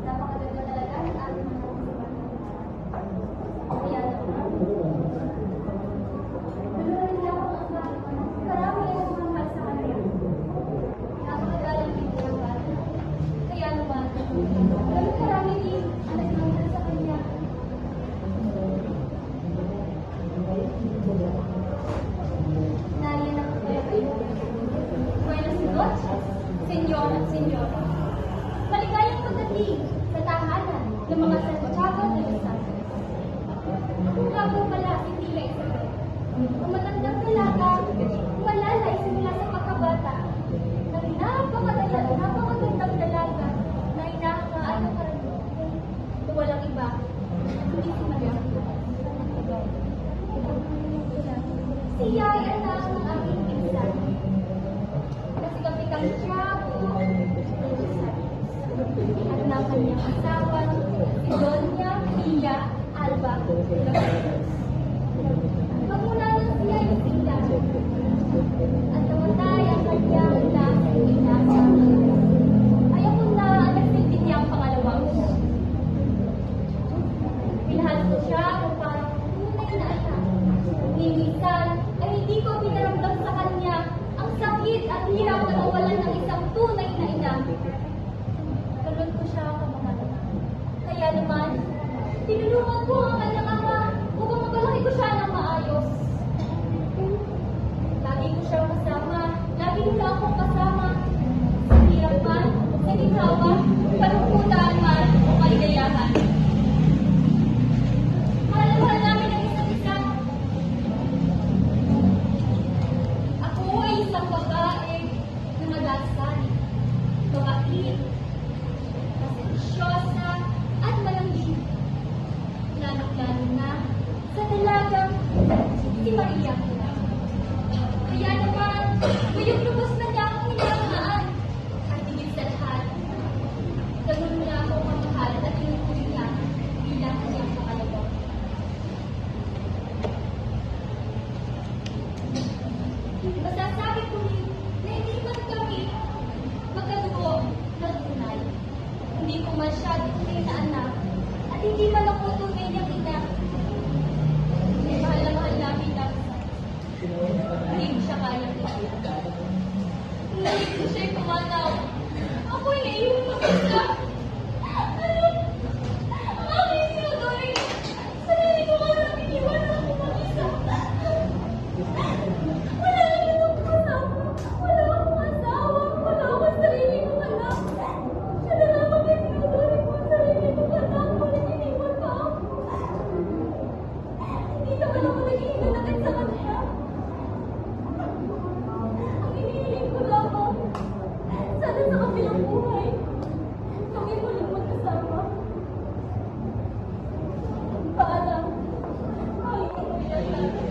Napakaganda talaga ang ating mga kaya naman. Tuloy lang ang karami ang mga mahal sa kanya. Napakagalang hindi ang bata. Kaya naman, ganun karami din ang nagmamahal sa kanya. Nariyan ako kayo. Buenas noches, senyor at senyora. Maligayang pagdating sa tahanan ng mga Santiago de los Santos. Ako nga po pala si Tia Isabel. Ang matandang dalaga, malalay simula sa pagkabata. Ng napakagandang dalaga na inahangaan ng karamihan. Na walang iba, hindi si Maria. Siya ay anak ng aking pinsan. Kasi kapitang Tiago at ng kanyang asawa, si Doña Pia Alba. Magmula nang siya ay sila at namatay ang kanyang ina ay ako na ang nagsilbi niyang pangalawang siya. Pinahal ko siya kung parang tunay na anak. Minsan ay hindi ko pinaramdam sa kanya ang sakit at hirap na mawalan ng isang tunay na ina. Kalun ko siya kamahal. Kaya naman, tinulungan ko ang kanyang ama upang mapalaki ko siya ng maayos. Lagi ko siya kasama, lagi nila akong kasama. Sa hirap man, sa ginhawa, kalungkutan man o kaligayahan. Mahal namin ang isa't isa. Ako ay isang babae na malasal, mabait, pasensyosa, at malambing. Lalo-lalo na sa dalagang si Maria. Kaya naman, ngayong lubos na niya akong hinahangaan. At higit sa lahat, ganun niya ako mamahal at inutuloy niya bilang kanyang pangalawa. Masasabi ko rin na hindi man kami magkadugo ng tunay. Hindi ko masyado tunay na anak at hindi man ako tunay niyang ina. Mahal na mahal namin lang. Hindi ko siya kayang ina. Hindi ko siya'y pumanaw. Ako'y naiwan mag-isa. Ang aking sinagawin. Sarili ko nga lang iniwan ako mag-isa. Wala akong kasama. Wala akong asawa. Wala akong sarili kong anak. Siya na lamang ang tinutuloy ko ang sarili kong anak. Ngunit iniwan pa ako. Hindi naman ako naging nanakit sa kanya. Ang inihiling ko lamang, sana sa kabilang buhay, kami muling magkasama. Paalam. Mahal ko po yan natin.